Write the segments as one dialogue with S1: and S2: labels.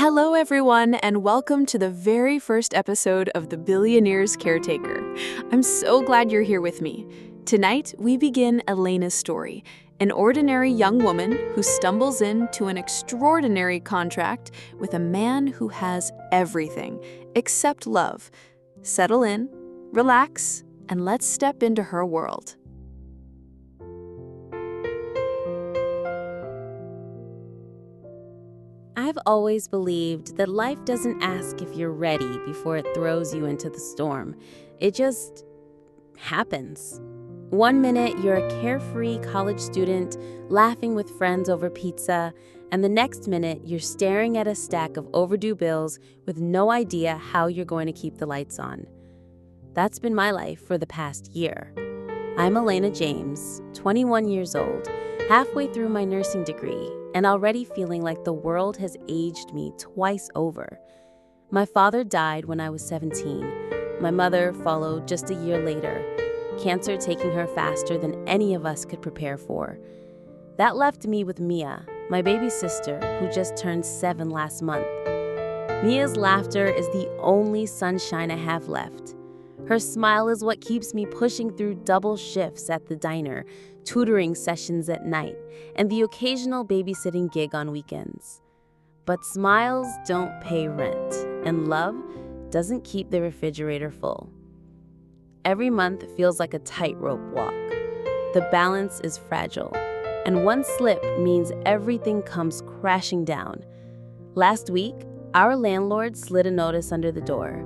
S1: Hello, everyone, and welcome to the very first episode of the Billionaire's Caretaker. I'm so glad you're here with me. Tonight, we begin Elena's story, an ordinary young woman who stumbles into an extraordinary contract with a man who has everything except love. Settle in, relax, and let's step into her world.
S2: I've always believed that life doesn't ask if you're ready before it throws you into the storm. It just happens. One minute, you're a carefree college student laughing with friends over pizza, and the next minute, you're staring at a stack of overdue bills with no idea how you're going to keep the lights on. That's been my life for the past year. I'm Elena James, 21 years old, halfway through my nursing degree, and already feeling like the world has aged me twice over. My father died when I was 17. My mother followed just a year later, cancer taking her faster than any of us could prepare for. That left me with Mia, my baby sister, who just turned 7 last month. Mia's laughter is the only sunshine I have left. Her smile is what keeps me pushing through double shifts at the diner, tutoring sessions at night, and the occasional babysitting gig on weekends. But smiles don't pay rent, and love doesn't keep the refrigerator full. Every month feels like a tightrope walk. The balance is fragile, and one slip means everything comes crashing down. Last week, our landlord slid a notice under the door.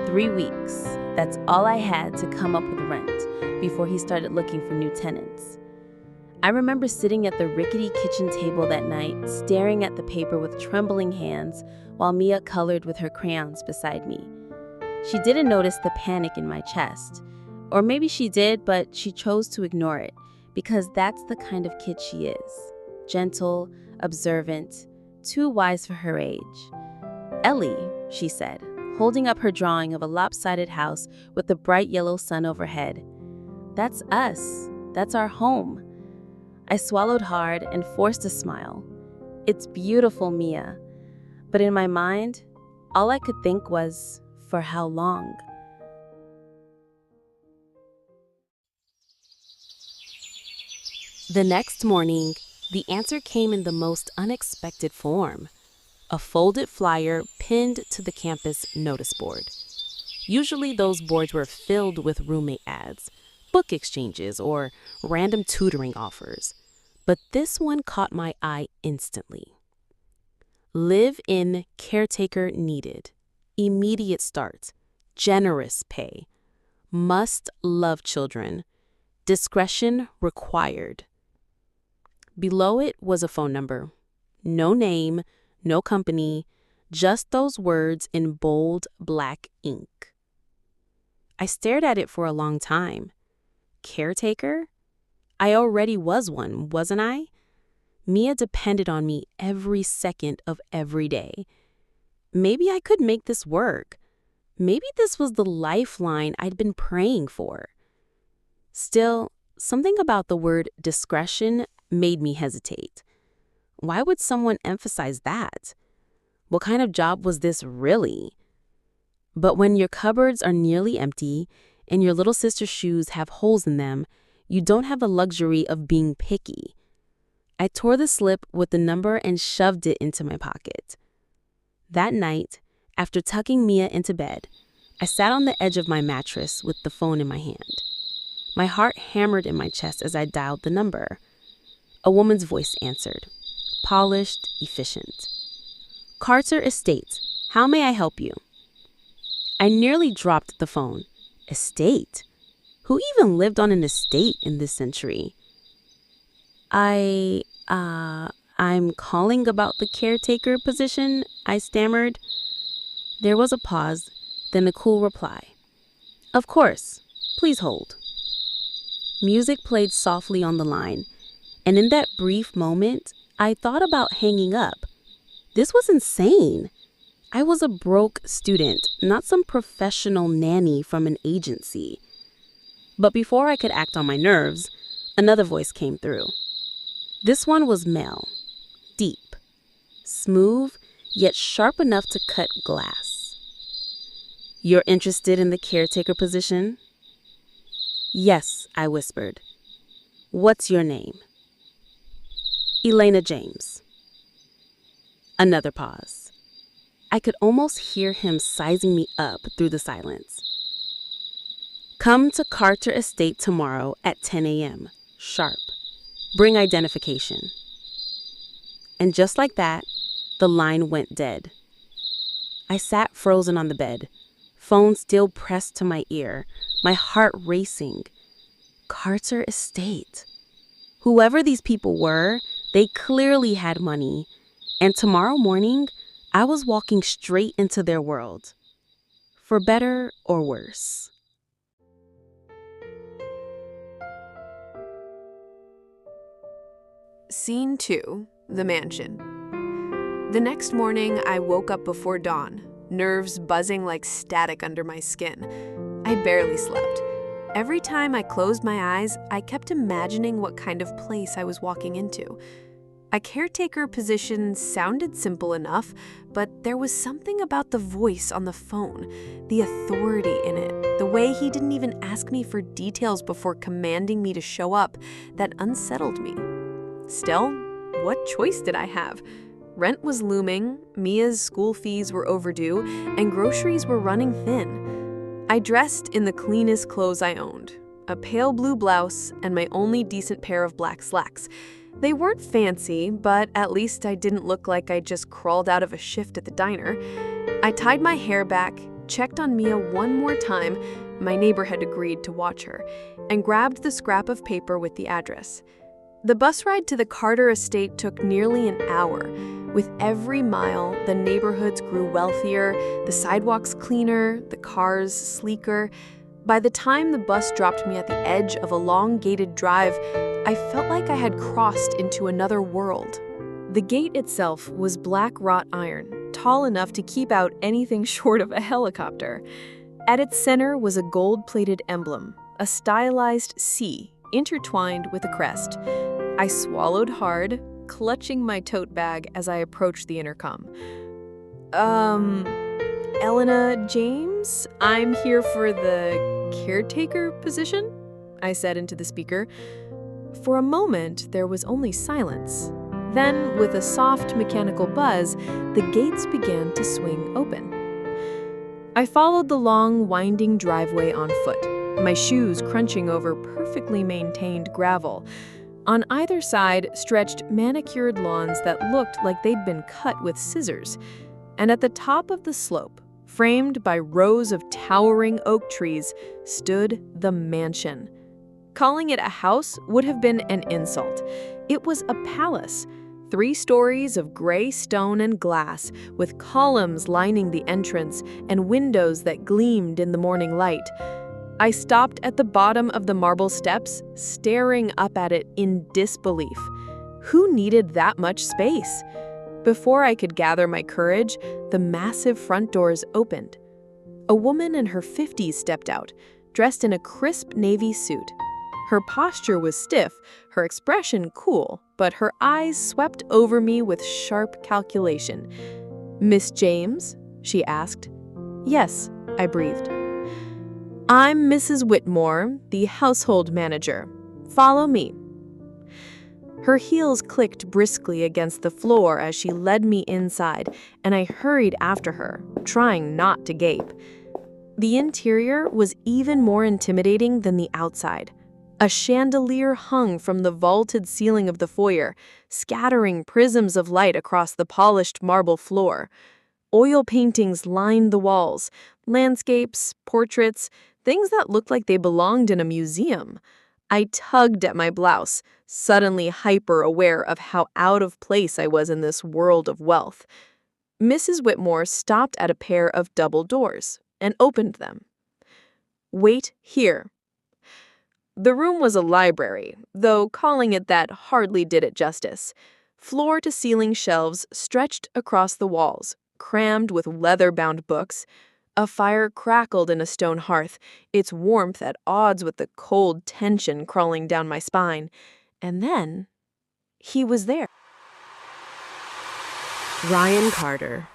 S2: 3 weeks. That's all I had to come up with rent before he started looking for new tenants. I remember sitting at the rickety kitchen table that night, staring at the paper with trembling hands while Mia colored with her crayons beside me. She didn't notice the panic in my chest. Or maybe she did, but she chose to ignore it because that's the kind of kid she is. Gentle, observant, too wise for her age. "Ellie," she said, holding up her drawing of a lopsided house with the bright yellow sun overhead. "That's us. That's our home." I swallowed hard and forced a smile. "It's beautiful, Mia." But in my mind, all I could think was, for how long? The next morning, the answer came in the most unexpected form. A folded flyer pinned to the campus notice board. Usually those boards were filled with roommate ads, book exchanges, or random tutoring offers. But this one caught my eye instantly. Live-in caretaker needed. Immediate start. Generous pay. Must love children. Discretion required. Below it was a phone number. No name, no company, just those words in bold black ink. I stared at it for a long time. Caretaker? I already was one, wasn't I? Mia depended on me every second of every day. Maybe I could make this work. Maybe this was the lifeline I'd been praying for. Still, something about the word discretion made me hesitate. Why would someone emphasize that? What kind of job was this really? But when your cupboards are nearly empty and your little sister's shoes have holes in them, you don't have the luxury of being picky. I tore the slip with the number and shoved it into my pocket. That night, after tucking Mia into bed, I sat on the edge of my mattress with the phone in my hand. My heart hammered in my chest as I dialed the number. A woman's voice answered. Polished, efficient. "Carter Estate, how may I help you?" I nearly dropped the phone. Estate? Who even lived on an estate in this century? I'm calling about the caretaker position," I stammered. There was a pause, then a cool reply. "Of course. Please hold." Music played softly on the line, and in that brief moment, I thought about hanging up. This was insane. I was a broke student, not some professional nanny from an agency. But before I could act on my nerves, another voice came through. This one was male, deep, smooth, yet sharp enough to cut glass. "You're interested in the caretaker position?" "Yes," I whispered. "What's your name?" "Elena James." Another pause. I could almost hear him sizing me up through the silence. "Come to Carter Estate tomorrow at 10 a.m. sharp. Bring identification." And just like that, the line went dead. I sat frozen on the bed, phone still pressed to my ear, my heart racing. Carter Estate. Whoever these people were, they clearly had money. And tomorrow morning, I was walking straight into their world. For better or worse.
S1: Scene 2, the mansion. The next morning, I woke up before dawn, nerves buzzing like static under my skin. I barely slept. Every time I closed my eyes, I kept imagining what kind of place I was walking into. A caretaker position sounded simple enough, but there was something about the voice on the phone, the authority in it, the way he didn't even ask me for details before commanding me to show up, that unsettled me. Still, what choice did I have? Rent was looming, Mia's school fees were overdue, and groceries were running thin. I dressed in the cleanest clothes I owned, a pale blue blouse and my only decent pair of black slacks. They weren't fancy, but at least I didn't look like I just crawled out of a shift at the diner. I tied my hair back, checked on Mia one more time, my neighbor had agreed to watch her, and grabbed the scrap of paper with the address. The bus ride to the Carter estate took nearly an hour. With every mile, the neighborhoods grew wealthier, the sidewalks cleaner, the cars sleeker. By the time the bus dropped me at the edge of a long gated drive, I felt like I had crossed into another world. The gate itself was black wrought iron, tall enough to keep out anything short of a helicopter. At its center was a gold-plated emblem, a stylized C, intertwined with a crest. I swallowed hard, clutching my tote bag as I approached the intercom. Elena James? I'm here for the caretaker position?" I said into the speaker. For a moment, there was only silence. Then, with a soft mechanical buzz, the gates began to swing open. I followed the long, winding driveway on foot, my shoes crunching over perfectly maintained gravel. On either side stretched manicured lawns that looked like they'd been cut with scissors. And at the top of the slope, framed by rows of towering oak trees, stood the mansion. Calling it a house would have been an insult. It was a palace, 3 stories of gray stone and glass, with columns lining the entrance and windows that gleamed in the morning light. I stopped at the bottom of the marble steps, staring up at it in disbelief. Who needed that much space? Before I could gather my courage, the massive front doors opened. A woman in her 50s stepped out, dressed in a crisp navy suit. Her posture was stiff, her expression cool, but her eyes swept over me with sharp calculation. "Miss James?" she asked. "Yes," I breathed. "I'm Mrs. Whitmore, the household manager. Follow me." Her heels clicked briskly against the floor as she led me inside, and I hurried after her, trying not to gape. The interior was even more intimidating than the outside. A chandelier hung from the vaulted ceiling of the foyer, scattering prisms of light across the polished marble floor. Oil paintings lined the walls, landscapes, portraits, things that looked like they belonged in a museum. I tugged at my blouse, suddenly hyper-aware of how out of place I was in this world of wealth. Mrs. Whitmore stopped at a pair of double doors and opened them. "Wait here." The room was a library, though calling it that hardly did it justice. Floor-to-ceiling shelves stretched across the walls, crammed with leather-bound books. A fire crackled in a stone hearth, its warmth at odds with the cold tension crawling down my spine. And then, he was there.
S3: Ryan Carter.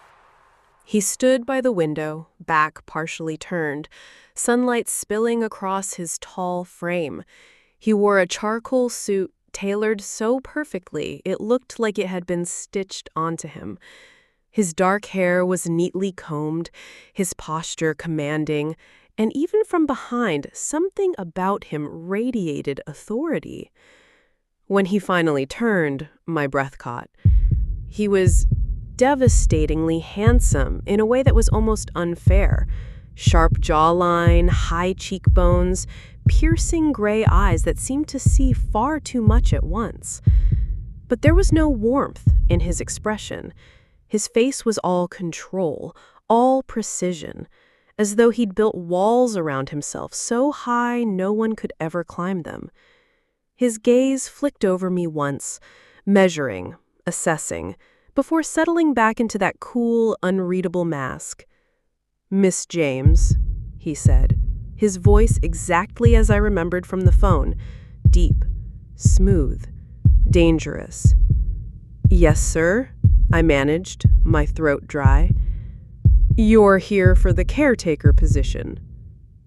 S3: He stood by the window, back partially turned, sunlight spilling across his tall frame. He wore a charcoal suit tailored so perfectly it looked like it had been stitched onto him. His dark hair was neatly combed, his posture commanding, and even from behind, something about him radiated authority. When he finally turned, my breath caught. He was devastatingly handsome in a way that was almost unfair. Sharp jawline, high cheekbones, piercing gray eyes that seemed to see far too much at once. But there was no warmth in his expression. His face was all control, all precision, as though he'd built walls around himself so high no one could ever climb them. His gaze flicked over me once, measuring, assessing, before settling back into that cool, unreadable mask. "Miss James," he said, his voice exactly as I remembered from the phone, deep, smooth, dangerous. "Yes, sir," I managed, my throat dry. "You're here for the caretaker position."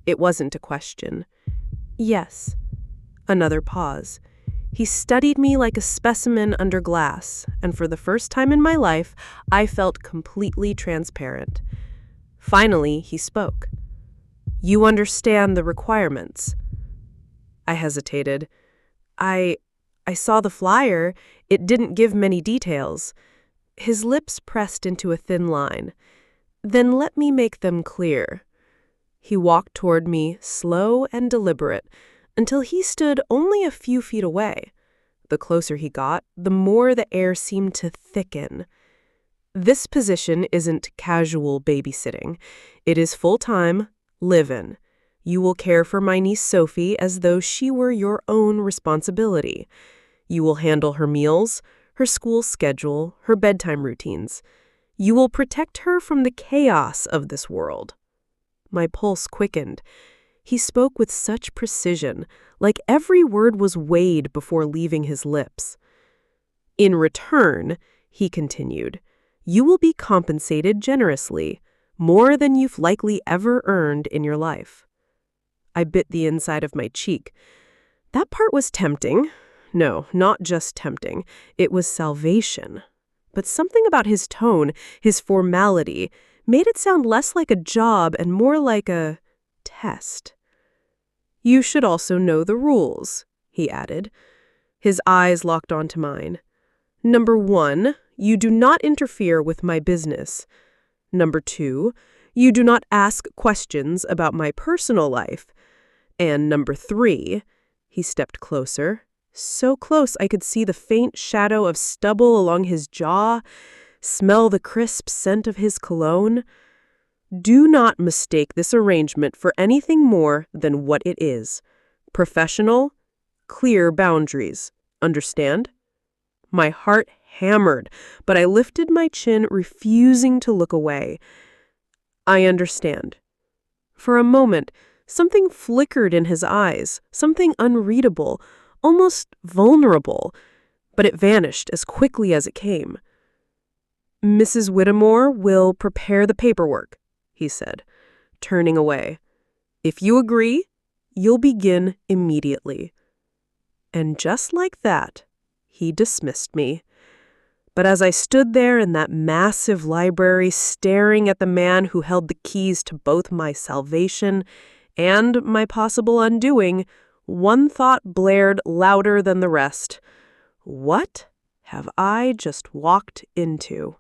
S3: It wasn't a question. "Yes." Another pause. He studied me like a specimen under glass, and for the first time in my life, I felt completely transparent. Finally, he spoke. "You understand the requirements." I hesitated. I saw the flyer. It didn't give many details." His lips pressed into a thin line. "Then let me make them clear." He walked toward me, slow and deliberate, until he stood only a few feet away. The closer he got, the more the air seemed to thicken. "This position isn't casual babysitting. It is full-time, live-in. You will care for my niece Sophie as though she were your own responsibility. You will handle her meals, her school schedule, her bedtime routines. You will protect her from the chaos of this world." My pulse quickened. He spoke with such precision, like every word was weighed before leaving his lips. "In return," he continued, "you will be compensated generously, more than you've likely ever earned in your life." I bit the inside of my cheek. That part was tempting. No, not just tempting. It was salvation. But something about his tone, his formality, made it sound less like a job and more like a test. "You should also know the rules," he added. His eyes locked onto mine. "Number 1, you do not interfere with my business. Number 2, you do not ask questions about my personal life. And number 3, he stepped closer, so close I could see the faint shadow of stubble along his jaw, smell the crisp scent of his cologne. "Do not mistake this arrangement for anything more than what it is. Professional, clear boundaries. Understand?" My heart hammered, but I lifted my chin, refusing to look away. "I understand." For a moment, something flickered in his eyes, something unreadable, almost vulnerable, but it vanished as quickly as it came. "Mrs. Whittemore will prepare the paperwork," he said, turning away. "If you agree, you'll begin immediately." And just like that, he dismissed me. But as I stood there in that massive library staring at the man who held the keys to both my salvation and my possible undoing, one thought blared louder than the rest. What have I just walked into?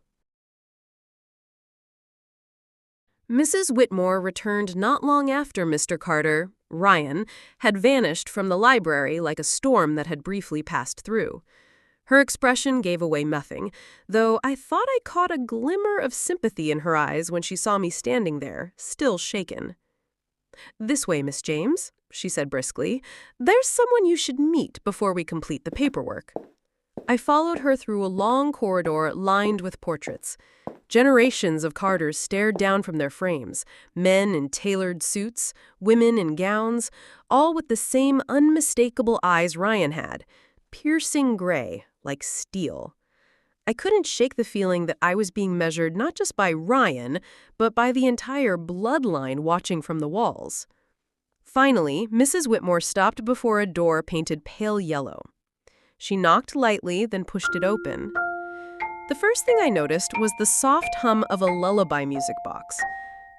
S3: Mrs. Whitmore returned not long after Mr. Carter, Ryan, had vanished from the library like a storm that had briefly passed through. Her expression gave away nothing, though I thought I caught a glimmer of sympathy in her eyes when she saw me standing there, still shaken. "This way, Miss James," she said briskly. "There's someone you should meet before we complete the paperwork." I followed her through a long corridor lined with portraits. Generations of Carters stared down from their frames, men in tailored suits, women in gowns, all with the same unmistakable eyes Ryan had, piercing gray, like steel. I couldn't shake the feeling that I was being measured not just by Ryan, but by the entire bloodline watching from the walls. Finally, Mrs. Whitmore stopped before a door painted pale yellow. She knocked lightly, then pushed it open. The first thing I noticed was the soft hum of a lullaby music box.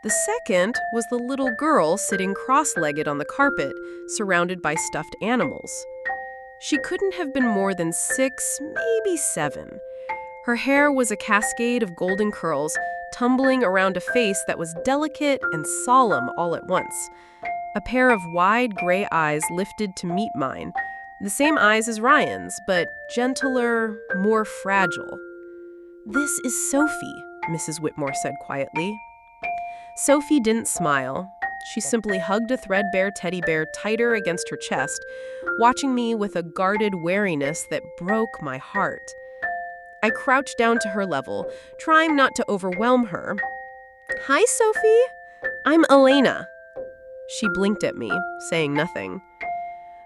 S3: The second was the little girl sitting cross-legged on the carpet, surrounded by stuffed animals. She couldn't have been more than 6, maybe 7. Her hair was a cascade of golden curls, tumbling around a face that was delicate and solemn all at once. A pair of wide gray eyes lifted to meet mine, the same eyes as Ryan's, but gentler, more fragile. "This is Sophie," Mrs. Whitmore said quietly. Sophie didn't smile. She simply hugged a threadbare teddy bear tighter against her chest, watching me with a guarded wariness that broke my heart. I crouched down to her level, trying not to overwhelm her. "Hi, Sophie. I'm Elena." She blinked at me, saying nothing.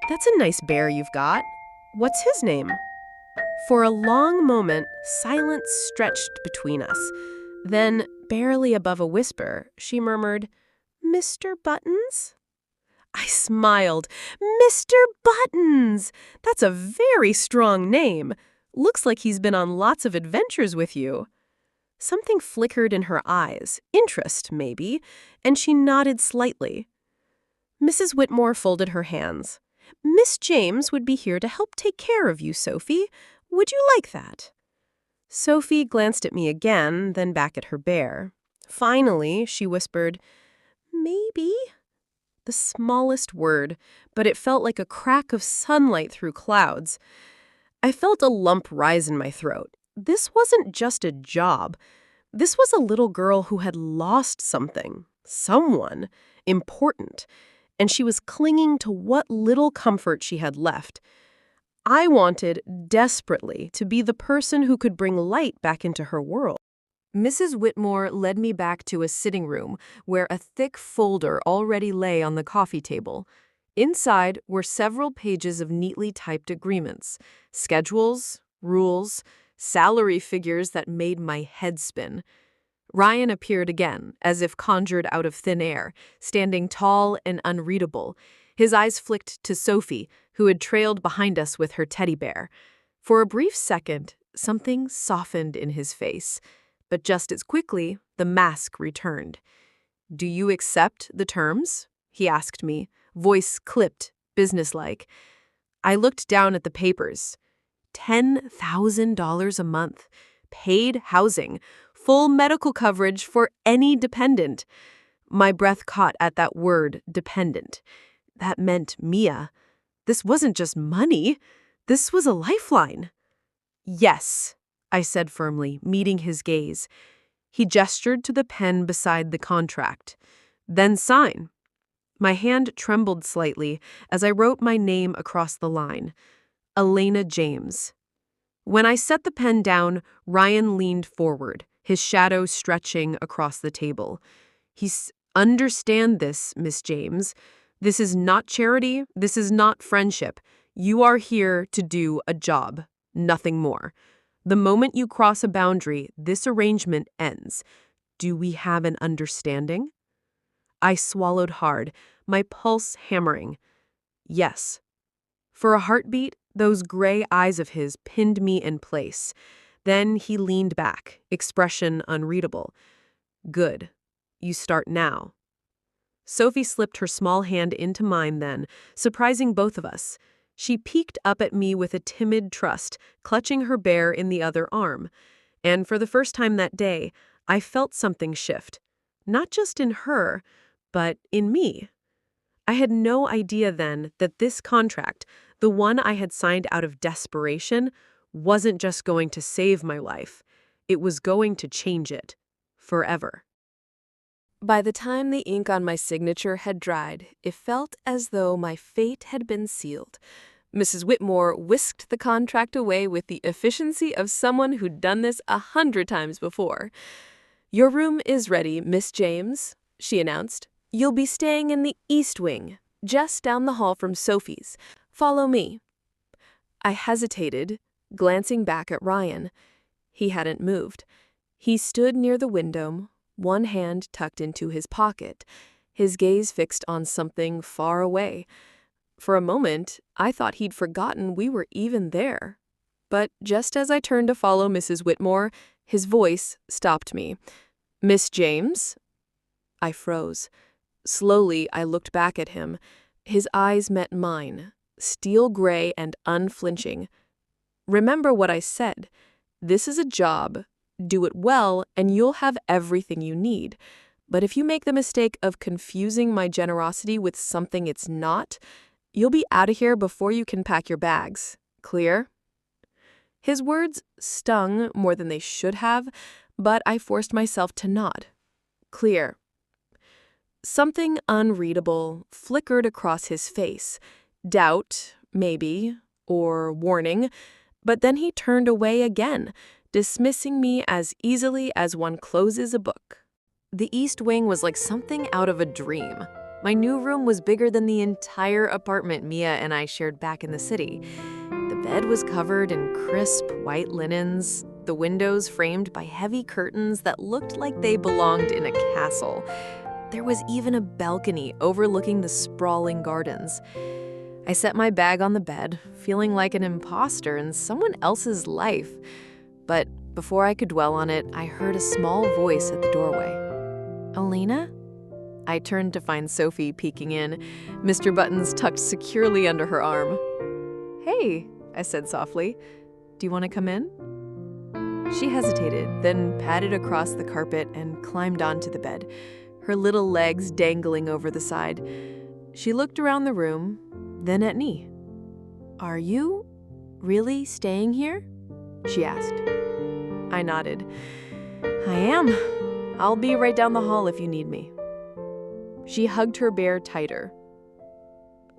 S3: "That's a nice bear you've got. What's his name?" For a long moment, silence stretched between us. Then, barely above a whisper, she murmured, "Mr. Buttons?" I smiled. "Mr. Buttons! That's a very strong name. Looks like he's been on lots of adventures with you." Something flickered in her eyes, interest, maybe, and she nodded slightly. Mrs. Whitmore folded her hands. "Miss James would be here to help take care of you, Sophie. Would you like that?" Sophie glanced at me again, then back at her bear. Finally, she whispered, "Maybe." The smallest word, but it felt like a crack of sunlight through clouds. I felt a lump rise in my throat. This wasn't just a job. This was a little girl who had lost something, someone, important, and she was clinging to what little comfort she had left. I wanted, desperately, to be the person who could bring light back into her world. Mrs. Whitmore led me back to a sitting room where a thick folder already lay on the coffee table. Inside were several pages of neatly typed agreements, schedules, rules, salary figures that made my head spin. Ryan appeared again, as if conjured out of thin air, standing tall and unreadable. His eyes flicked to Sophie, who had trailed behind us with her teddy bear. For a brief second, something softened in his face. But just as quickly, the mask returned. "Do you accept the terms?" he asked me, voice clipped, businesslike. I looked down at the papers. $10,000 a month, paid housing, full medical coverage for any dependent. My breath caught at that word, dependent. That meant Mia. This wasn't just money. This was a lifeline. "Yes," I said firmly, meeting his gaze. He gestured to the pen beside the contract. "Then sign." My hand trembled slightly as I wrote my name across the line. Elena James. When I set the pen down, Ryan leaned forward, his shadow stretching across the table. "Understand this, Miss James. This is not charity. This is not friendship. You are here to do a job, nothing more. The moment you cross a boundary, this arrangement ends. Do we have an understanding?" I swallowed hard, my pulse hammering. Yes. For a heartbeat, those gray eyes of his pinned me in place. Then he leaned back, expression unreadable. "Good. You start now." Sophie slipped her small hand into mine then, surprising both of us. She peeked up at me with a timid trust, clutching her bear in the other arm. And for the first time that day, I felt something shift. Not just in her, but in me. I had no idea then that this contract, the one I had signed out of desperation, wasn't just going to save my life. It was going to change it. Forever. By the time the ink on my signature had dried, it felt as though my fate had been sealed. Mrs. Whitmore whisked the contract away with the efficiency of someone who'd done this 100 times before. "Your room is ready, Miss James," she announced. "You'll be staying in the East Wing, just down the hall from Sophie's. Follow me." I hesitated, glancing back at Ryan. He hadn't moved. He stood near the window, one hand tucked into his pocket, his gaze fixed on something far away. For a moment, I thought he'd forgotten we were even there. But just as I turned to follow Mrs. Whitmore, his voice stopped me. "Miss James?" I froze. Slowly, I looked back at him. His eyes met mine, steel gray and unflinching. "Remember what I said. This is a job. Do it well, and you'll have everything you need. But if you make the mistake of confusing my generosity with something it's not, you'll be out of here before you can pack your bags. Clear?" His words stung more than they should have, but I forced myself to nod. Clear. Something unreadable flickered across his face. Doubt, maybe, or warning, but then he turned away again, dismissing me as easily as one closes a book. The East Wing was like something out of a dream. My new room was bigger than the entire apartment Mia and I shared back in the city. The bed was covered in crisp white linens, the windows framed by heavy curtains that looked like they belonged in a castle. There was even a balcony overlooking the sprawling gardens. I set my bag on the bed, feeling like an imposter in someone else's life. But before I could dwell on it, I heard a small voice at the doorway. "Elena?" I turned to find Sophie peeking in, Mr. Buttons tucked securely under her arm. "Hey," I said softly. "Do you want to come in?" She hesitated, then padded across the carpet and climbed onto the bed, her little legs dangling over the side. She looked around the room, then at me. "Are you really staying here?" she asked. I nodded. "I am. I'll be right down the hall if you need me." She hugged her bear tighter.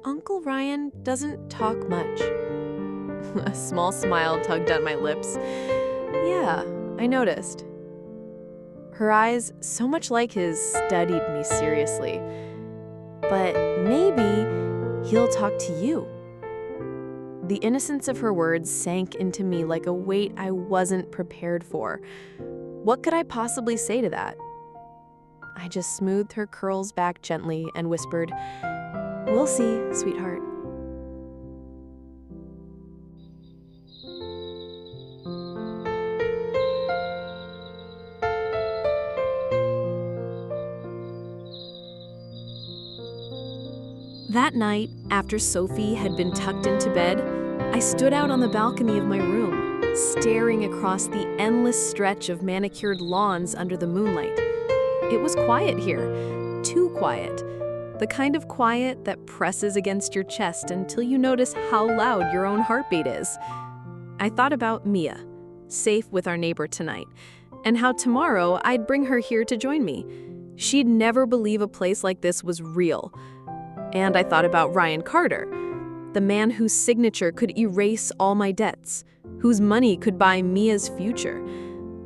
S3: "Uncle Ryan doesn't talk much." A small smile tugged at my lips. "Yeah, I noticed." Her eyes, so much like his, studied me seriously. "But maybe he'll talk to you." The innocence of her words sank into me like a weight I wasn't prepared for. What could I possibly say to that? I just smoothed her curls back gently and whispered, "We'll see, sweetheart." That night, after Sophie had been tucked into bed, I stood out on the balcony of my room, staring across the endless stretch of manicured lawns under the moonlight. It was quiet here, too quiet. The kind of quiet that presses against your chest until you notice how loud your own heartbeat is. I thought about Mia, safe with our neighbor tonight, and how tomorrow I'd bring her here to join me. She'd never believe a place like this was real. And I thought about Ryan Carter, the man whose signature could erase all my debts, whose money could buy Mia's future,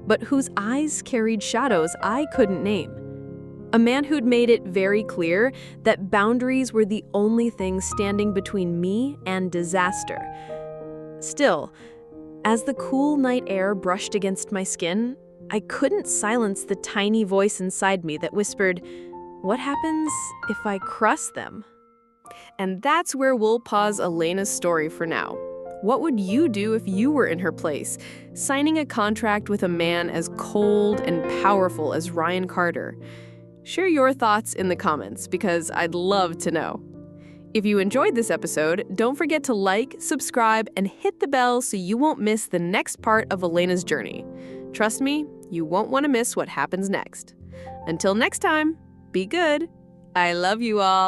S3: but whose eyes carried shadows I couldn't name. A man who'd made it very clear that boundaries were the only thing standing between me and disaster. Still, as the cool night air brushed against my skin, I couldn't silence the tiny voice inside me that whispered, "What happens if I cross them?" And that's where we'll pause Elena's story for now. What would you do if you were in her place, signing a contract with a man as cold and powerful as Ryan Carter? Share your thoughts in the comments because I'd love to know. If you enjoyed this episode, don't forget to like, subscribe, and hit the bell so you won't miss the next part of Elena's journey. Trust me, you won't want to miss what happens next. Until next time, be good. I love you all.